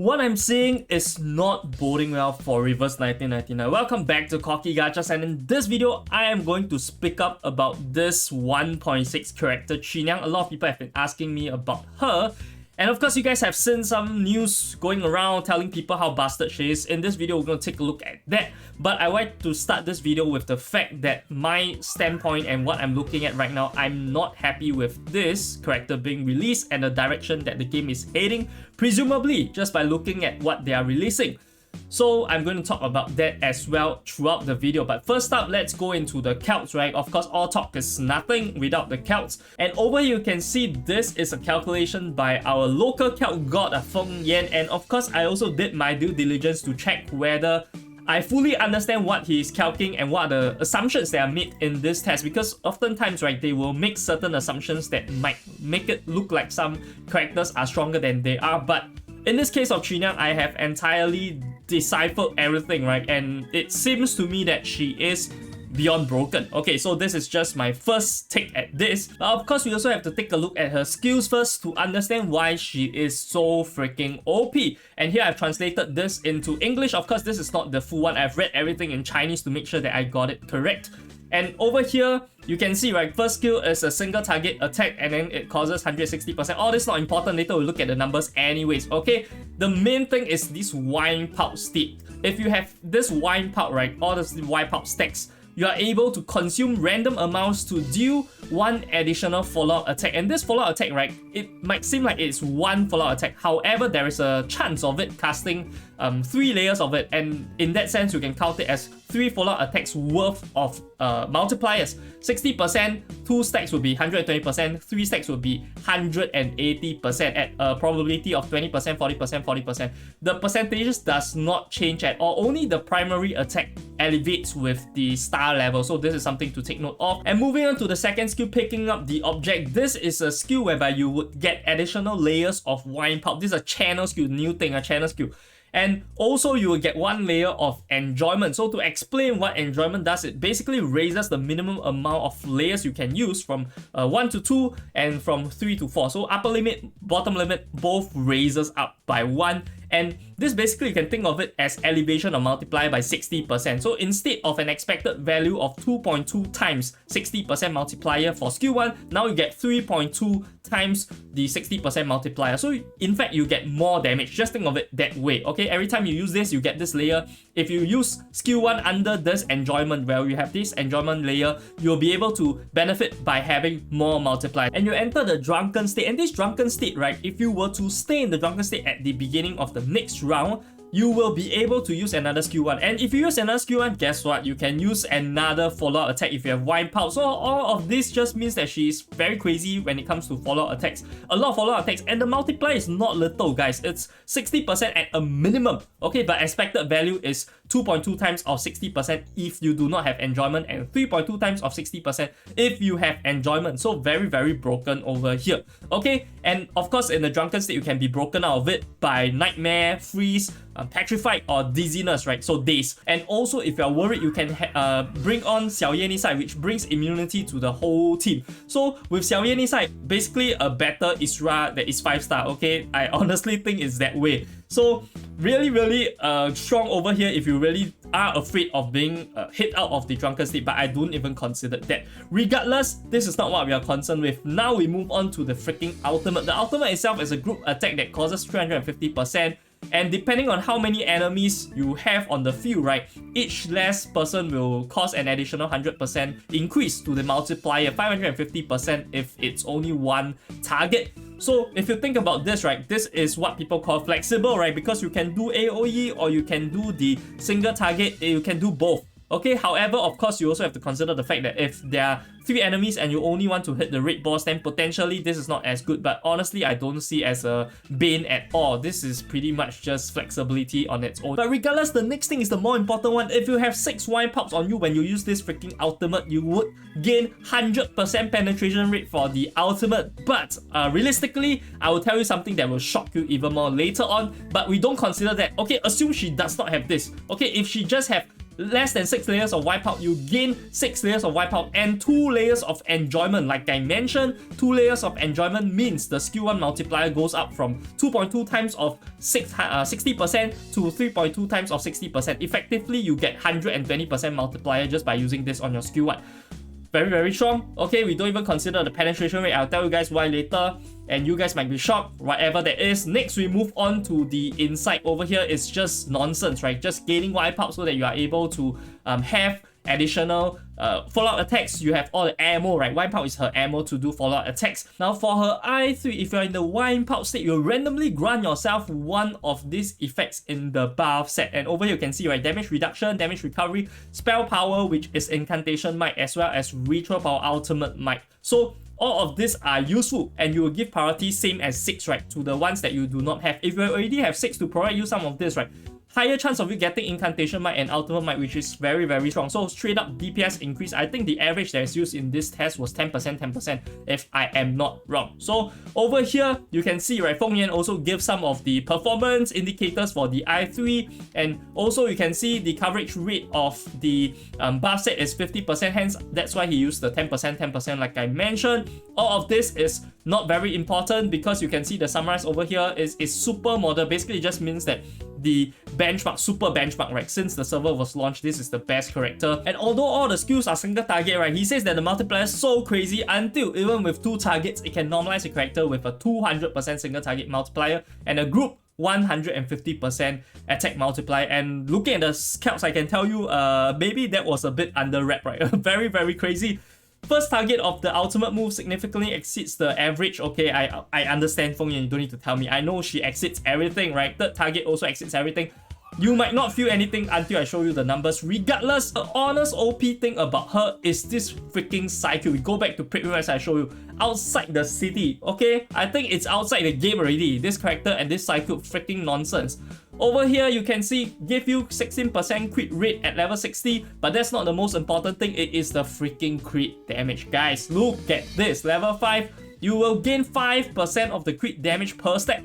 What I'm seeing is not boding well for Reverse 1999. Welcome back to Cocky Gachas, and in this video, I am going to speak up about this 1.6 character Qu Niang. A lot of people have been asking me about her. And of course, you guys have seen some news going around telling people how bastard she is. In this video, we're going to take a look at that. But I want to start this video with the fact that my standpoint and what I'm looking at right now, I'm not happy with this character being released and the direction that the game is heading, presumably just by looking at what they are releasing. So I'm going to talk about that as well throughout the video. But first up, let's go into the calcs, right? Of course, all talk is nothing without the calcs. And over here, you can see this is a calculation by our local calc god, Feng Yan. And of course, I also did my due diligence to check whether I fully understand what he's calculating and what are the assumptions that are made in this test, because oftentimes, right, they will make certain assumptions that might make it look like some characters are stronger than they are. But in this case of Qu Niang, I have entirely deciphered everything, right? And it seems to me that she is beyond broken. Okay, so this is just my first take at this. But of course, we also have to take a look at her skills first to understand why she is so freaking OP. And here I've translated this into English. Of course, this is not the full one. I've read everything in Chinese to make sure that I got it correct. And over here, you can see, right, first skill is a single target attack and then it causes 160%. All this is not important, later we'll look at the numbers anyways, okay? The main thing is this wipe out state. If you have this wipe out, right, all this wipe out stacks, you are able to consume random amounts to deal one additional follow-up attack. And this follow-up attack, right, it might seem like it's one follow-up attack. However, there is a chance of it casting 3 layers of it. And in that sense, you can count it as 3 follow-up attacks worth of multipliers. 60%, 2 stacks would be 120%, 3 stacks would be 180% at a probability of 20%, 40%, 40%. The percentages does not change at all. Only the primary attack elevates with the star level. So this is something to take note of. And moving on to the second skill, picking up the object. This is a skill whereby you would get additional layers of wipe out. This is a channel skill, new thing, a channel skill. And also you will get 1 layer of enjoyment. So to explain what enjoyment does, it basically raises the minimum amount of layers you can use from 1 to 2 and from 3 to 4. So upper limit, bottom limit both raises up by 1. And this basically, you can think of it as elevation or multiplier by 60%. So instead of an expected value of 2.2 times 60% multiplier for skill 1, now you get 3.2 times the 60% multiplier. So in fact, you get more damage. Just think of it that way, okay? Every time you use this, you get this layer. If you use skill 1 under this enjoyment, where you have this enjoyment layer, you'll be able to benefit by having more multiplier. And you enter the drunken state. And this drunken state, right, if you were to stay in the drunken state at the beginning of the next round, you will be able to use another skill 1. And if you use another skill 1, guess what? You can use another follow-up attack if you have wipe out. So all of this just means that she is very crazy when it comes to follow-up attacks. A lot of follow-up attacks, and the multiplier is not little, guys. It's 60% at a minimum. Okay, but expected value is 2.2 times of 60% if you do not have enjoyment, and 3.2 times of 60% if you have enjoyment. So very, very broken over here. Okay, and of course, in the drunken state, you can be broken out of it by nightmare, freeze, petrified, or dizziness, right? So daze. And also, if you're worried, you can bring on Xiao Ye Nisai, which brings immunity to the whole team. So with Xiao Ye Nisai, basically a better Isra that is 5-star, okay? I honestly think it's that way. So really, really strong over here if you really are afraid of being hit out of the drunken state, but I don't even consider that. Regardless, this is not what we are concerned with. Now we move on to the freaking ultimate. The ultimate itself is a group attack that causes 350%. And depending on how many enemies you have on the field, right, each last person will cause an additional 100% increase to the multiplier, 550% if it's only one target. So if you think about this, right, this is what people call flexible, right, because you can do AoE or you can do the single target, you can do both. Okay, however, of course, you also have to consider the fact that if there are 3 enemies and you only want to hit the red boss, then potentially this is not as good. But honestly, I don't see as a bane at all. This is pretty much just flexibility on its own. But regardless, the next thing is the more important one. If you have 6 wipe-ups on you when you use this freaking ultimate, you would gain 100% penetration rate for the ultimate. But realistically, I will tell you something that will shock you even more later on. But we don't consider that. Okay, assume she does not have this. Okay, if she just have less than 6 layers of wipeout, you gain 6 layers of wipeout and 2 layers of enjoyment. Like I mentioned, 2 layers of enjoyment means the skill 1 multiplier goes up from 2.2 times of 60% to 3.2 times of 60%. Effectively, you get 120% multiplier just by using this on your skill 1. Very strong. Okay, we don't even consider the penetration rate. I'll tell you guys why later, and you guys might be shocked, whatever that is. Next, we move on to the insight. Over here is just nonsense, right? Just gaining wipeout so that you are able to have additional follow-up attacks. You have all the ammo, right? Wipeout is her ammo to do follow-up attacks. Now for her I3, if you're in the wipeout state, you'll randomly grant yourself one of these effects in the buff set. And over here you can see, right, damage reduction, damage recovery, spell power, which is incantation might, as well as ritual power ultimate might. So all of these are useful, and you will give priority same as 6, right, to the ones that you do not have. If you already have 6 to provide you some of this, right, higher chance of you getting incantation might and ultimate might, which is very strong. So straight up DPS increase. I think the average that is used in this test was 10%, if I am not wrong. So over here you can see, right, Feng Yan also gives some of the performance indicators for the I3, and also you can see the coverage rate of the buff set is 50%, hence that's why he used the 10% like I mentioned. All of this is not very important because you can see the summarize over here is super model. Basically it just means that the benchmark, super benchmark, right? Since the server was launched, this is the best character. And although all the skills are single target, right, he says that the multiplier is so crazy until even with 2 targets, it can normalize a character with a 200% single target multiplier and a group 150% attack multiplier. And looking at the scalps, I can tell you, maybe that was a bit under rep, right? Very crazy. First target of the ultimate move significantly exceeds the average. Okay, I understand, Feng Yan, you don't need to tell me. I know she exceeds everything, right? Third target also exceeds everything. You might not feel anything until I show you the numbers. Regardless, the honest OP thing about her is this freaking cycle. We go back to premium as I show you. Outside the city, okay? I think it's outside the game already. This character and this cycle, freaking nonsense. Over here, you can see, give you 16% crit rate at level 60, but that's not the most important thing. It is the freaking crit damage. Guys, look at this. Level 5, you will gain 5% of the crit damage per stack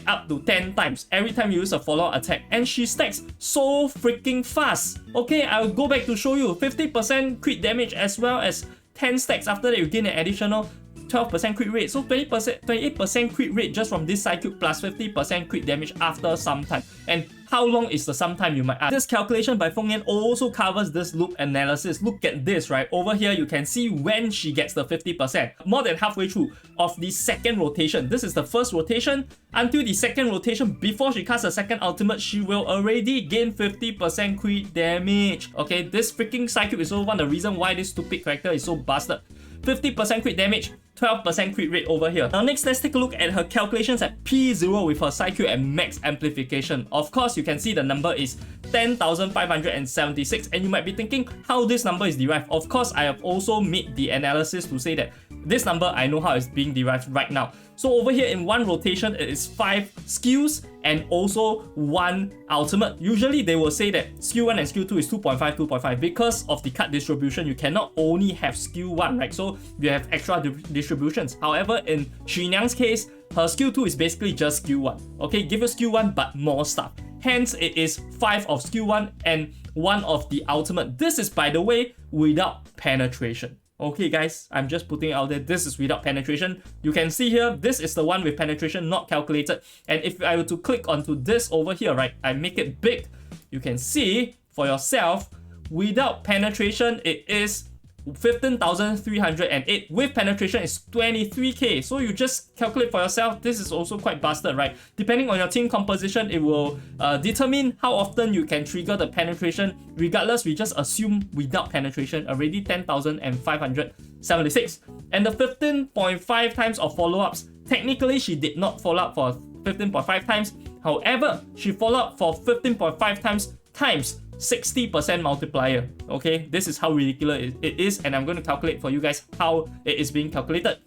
up to 10 times every time you use a follow-up attack, and she stacks so freaking fast. Okay, I'll go back to show you 50% crit damage as well as 10 stacks. After that, you gain an additional 12% crit rate, so 28% crit rate just from this cycle plus 50% crit damage after some time. And how long is the sometime, you might ask? This calculation by Feng Yan also covers this loop analysis. Look at this, right? Over here, you can see when she gets the 50%. More than halfway through of the second rotation. This is the first rotation. Until the second rotation, before she casts a second ultimate, she will already gain 50% crit damage. Okay, this freaking cycle is also one of the reasons why this stupid character is so busted. 50% crit damage, 12% crit rate over here. Now next, let's take a look at her calculations at P0 with her cycle at max amplification. Of course, you can see the number is 10,576, and you might be thinking how this number is derived. Of course, I have also made the analysis to say that this number, I know how it's being derived right now. So over here in one rotation, it is 5 skills and also 1 ultimate. Usually they will say that skill 1 and skill 2 is 2.5 because of the cut distribution. You cannot only have skill 1, right? So you have extra distributions. However, in Qu Niang's case, her skill 2 is basically just skill 1. Okay, give her skill 1 but more stuff. Hence, it is 5 of skill 1 and 1 of the ultimate. This is, by the way, without penetration. Okay guys, I'm just putting it out there, this is without penetration. You can see here, this is the one with penetration not calculated. And if I were to click onto this over here, right, I make it big, you can see for yourself, without penetration, it is 15,308. With penetration, it's 23k. So you just calculate for yourself. This is also quite busted, right? Depending on your team composition, it will determine how often you can trigger the penetration. Regardless, we just assume without penetration, already 10,576. And the 15.5 times of follow-ups, technically she did not follow up for 15.5 times. However, she followed up for 15.5 times 60% multiplier. Okay, this is how ridiculous it is, and I'm going to calculate for you guys how it is being calculated.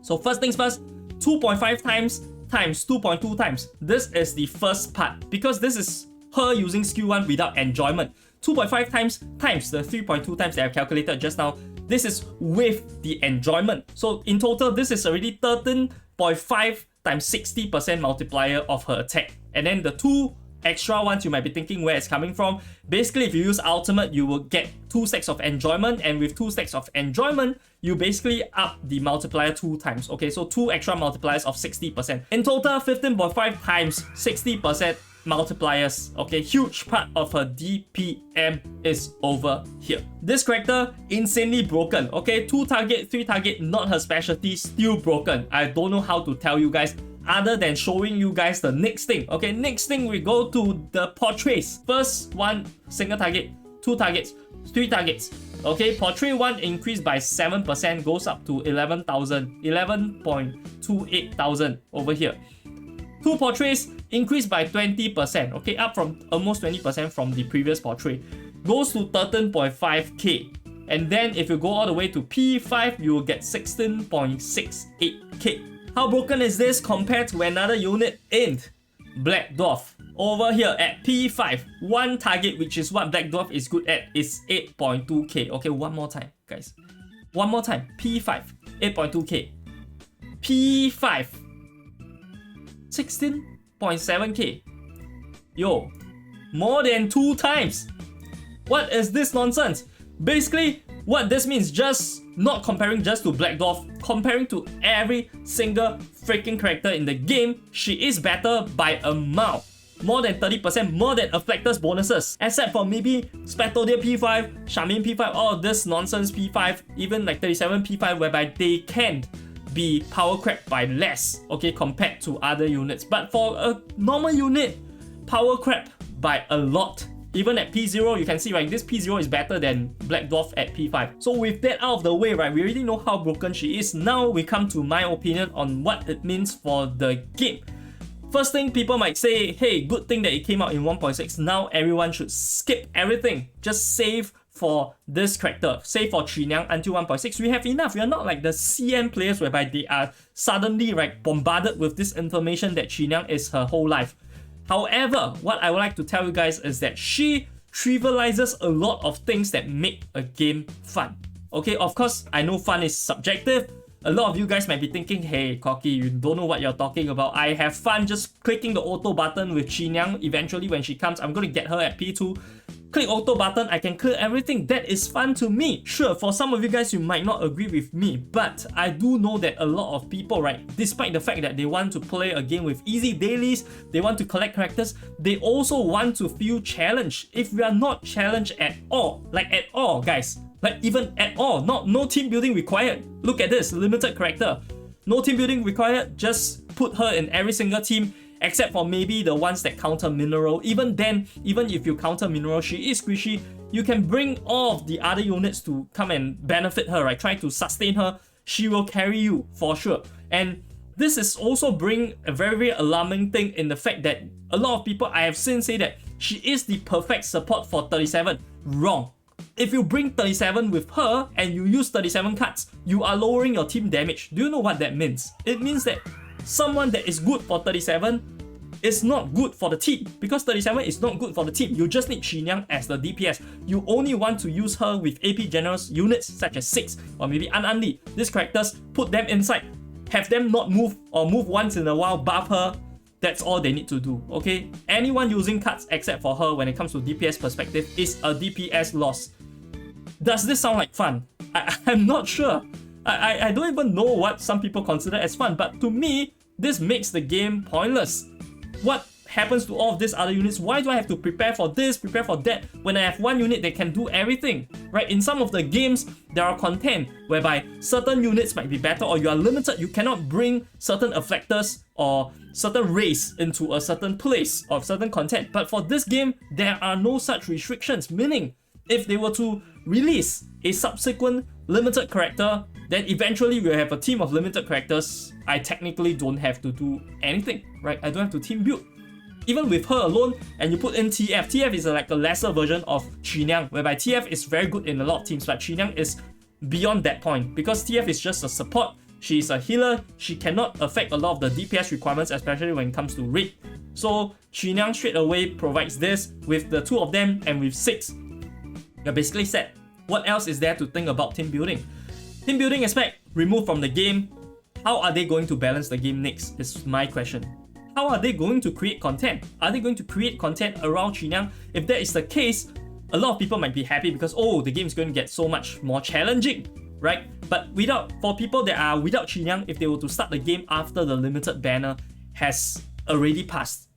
So first things first, 2.5 times 2.2 times. This is the first part because this is her using skill 1 without enjoyment. 2.5 times the 3.2 times that I've calculated just now. This is with the enjoyment. So in total, this is already 13.5 times 60% multiplier of her attack. And then the 2 extra ones, you might be thinking where it's coming from. Basically, if you use ultimate, you will get 2 stacks of enjoyment, and with 2 stacks of enjoyment, you basically up the multiplier 2 times. Okay, so 2 extra multipliers of 60%. In total, 15.5 times 60% multipliers. Okay, huge part of her DPM is over here. This character, insanely broken. Okay, 2 target, 3 target, not her specialty, still broken. I don't know how to tell you guys other than showing you guys the next thing. Okay, next thing we go to the portraits. First one, single target, 2 targets, 3 targets. Okay, portrait 1 increased by 7%, goes up to 11,000, 11.28 thousand over here. 2 portraits increased by 20%, okay, up from almost 20% from the previous portrait, goes to 13.5k. And then if you go all the way to P5, you will get 16.68k. How broken is this compared to another unit in Black Dwarf? Over here at P5, 1 target, which is what Black Dwarf is good at, is 8.2k. Okay, one more time, guys. One more time. P5, 8.2k. P5, 16.7k. Yo, more than 2 times. What is this nonsense? Basically, what this means, just not comparing just to Black Dwarf, comparing to every single freaking character in the game, she is better by a mile. More than 30%, more than Afflector's bonuses. Except for maybe Spectodia P5, Charmaine P5, all this nonsense P5, even like 37 P5, whereby they can be power crept by less, okay, compared to other units. But for a normal unit, power crept by a lot. Even at P0, you can see, right, this P0 is better than Black Dwarf at P5. So with that out of the way, right, we already know how broken she is. Now we come to my opinion on what it means for the game. First thing, people might say, hey, good thing that it came out in 1.6. Now everyone should skip everything. Just save for this character. Save for Qu Niang until 1.6. We have enough. We are not like the CM players whereby they are suddenly, right, bombarded with this information that Qu Niang is her whole life. However, what I would like to tell you guys is that she trivializes a lot of things that make a game fun. Okay, of course, I know fun is subjective. A lot of you guys might be thinking, hey, Cocky, you don't know what you're talking about. I have fun just clicking the auto button with Qu Niang. Eventually, when she comes, I'm going to get her at P2. Click auto button, I can clear everything. That is fun to me. Sure, for some of you guys, you might not agree with me, but I do know that a lot of people, right, despite the fact that they want to play a game with easy dailies, they want to collect characters, they also want to feel challenged. If we are not challenged at all, like at all, guys, like even at all, no team building required. Look at this, limited character. No team building required, just put her in every single team, except for maybe the ones that counter mineral. Even then, even if you counter mineral, she is squishy. You can bring all of the other units to come and benefit her, right? Try to sustain her. She will carry you for sure. And this is also bring a very, very alarming thing in the fact that a lot of people I have seen say that she is the perfect support for 37. Wrong. If you bring 37 with her and you use 37 cards, you are lowering your team damage. Do you know what that means? It means that someone that is good for 37 is not good for the team, because 37 is not good for the team. You just need Qu Niang as the DPS. You only want to use her with AP generous units such as 6 or maybe Unli. These characters, put them inside, have them not move or move once in a while, buff her. That's all they need to do, okay? Anyone using cards except for her when it comes to DPS perspective is a DPS loss. Does this sound like fun? I'm not sure. I don't even know what some people consider as fun, but to me, this makes the game pointless. What happens to all of these other units? Why do I have to prepare for this, prepare for that, when I have one unit that can do everything, right? In some of the games, there are content whereby certain units might be better, or you are limited. You cannot bring certain Afflectors or certain race into a certain place of certain content. But for this game, there are no such restrictions, meaning if they were to release a subsequent limited character, then eventually we'll have a team of limited characters. I technically don't have to do anything, right? I don't have to team build. Even with her alone, and you put in TF. TF is like a lesser version of Qu Niang, whereby TF is very good in a lot of teams, but Qu Niang is beyond that point, because TF is just a support. She's a healer. She cannot affect a lot of the DPS requirements, especially when it comes to raid. So Qu Niang straight away provides this. With the 2 of them and with 6, you're basically set. What else is there to think about team building? Team building aspect removed from the game. How are they going to balance the game next is my question. how are they going to create content? Are they going to create content around Qu Niang? If that is the case, a lot of people might be happy because, oh, the game is going to get so much more challenging, right? But for people that are without Qu Niang, if they were to start the game after the limited banner has already passed,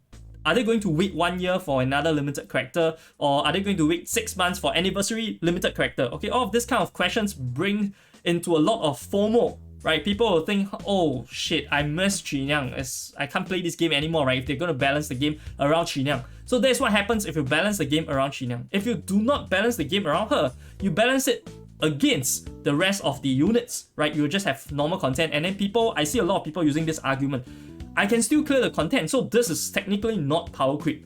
are they going to wait 1 year for another limited character? Or are they going to wait 6 months for anniversary limited character? Okay, all of these kind of questions bring into a lot of FOMO, right? People will think, oh shit, I miss Qu Niang, I can't play this game anymore, right? If they're going to balance the game around Qu Niang. So that's what happens if you balance the game around Qu Niang. If you do not balance the game around her, you balance it against the rest of the units, right? You just have normal content, and then I see a lot of people using this argument. I can still clear the content, so this is technically not power creep.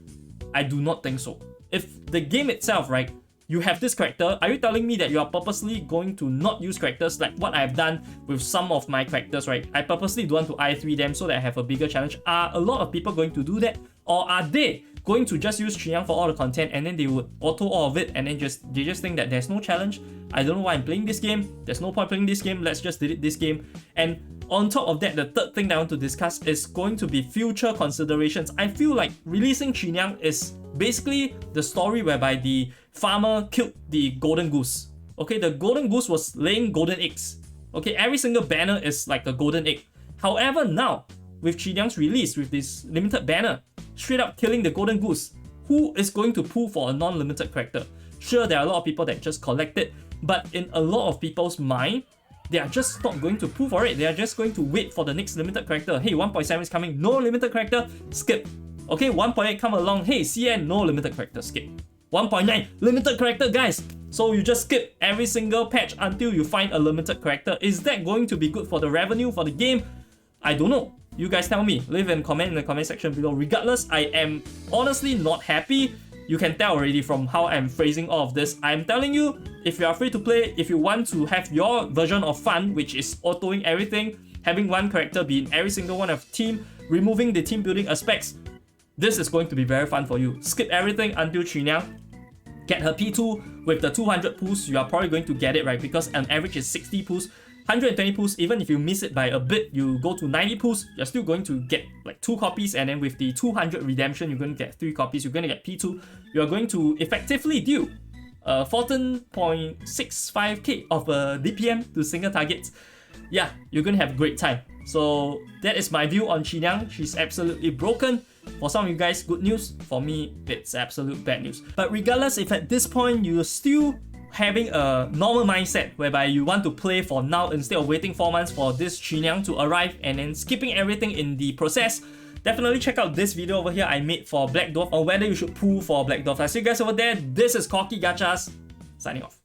I do not think so. If the game itself, right, you have this character, are you telling me that you are purposely going to not use characters like what I've done with some of my characters, right? I purposely don't want to I3 them so that I have a bigger challenge. Are a lot of people going to do that? Or are they going to just use Qu Niang for all the content and then they would auto all of it and then they just think that there's no challenge? I don't know why I'm playing this game. There's no point playing this game. Let's just delete this game. And on top of that, the third thing that I want to discuss is going to be future considerations. I feel like releasing Qu Niang is basically the story whereby the farmer killed the golden goose. Okay, the golden goose was laying golden eggs. Okay, every single banner is like a golden egg. However, now with Qu Niang's release, with this limited banner, straight up killing the golden goose, who is going to pull for a non-limited character? Sure, there are a lot of people that just collect it, but in a lot of people's mind, they are just not going to pull for it. They are just going to wait for the next limited character. Hey, 1.7 is coming, no limited character, skip. Okay, 1.8 come along, hey, CN, no limited character, skip. 1.9, limited character, guys. So you just skip every single patch until you find a limited character. Is that going to be good for the revenue, for the game? I don't know. You guys tell me. Leave a comment in the comment section below. Regardless, I am honestly not happy. You can tell already from how I'm phrasing all of this. I'm telling you, if you are free to play, if you want to have your version of fun, which is autoing everything, having one character be in every single one of team, removing the team building aspects, this is going to be very fun for you. Skip everything until Qu Niang. Get her P2 with the 200 pulls. You are probably going to get it, right? Because an average is 60 pulls. 120 pulls, even if you miss it by a bit, you go to 90 pulls, you're still going to get like 2 copies, and then with the 200 redemption, you're going to get 3 copies, you're going to get P2, you're going to effectively deal 14.65k of DPM to single targets. Yeah, you're going to have a great time. So that is my view on Qu Niang. She's absolutely broken. For some of you guys, good news. For me, it's absolute bad news. But regardless, if at this point you're still having a normal mindset whereby you want to play for now instead of waiting 4 months for this Qu Niang to arrive and then skipping everything in the process, definitely check out this video over here I made for Black Dwarf on whether you should pull for Black Dwarf. I'll see you guys over there. This is Qu Gachas, signing off.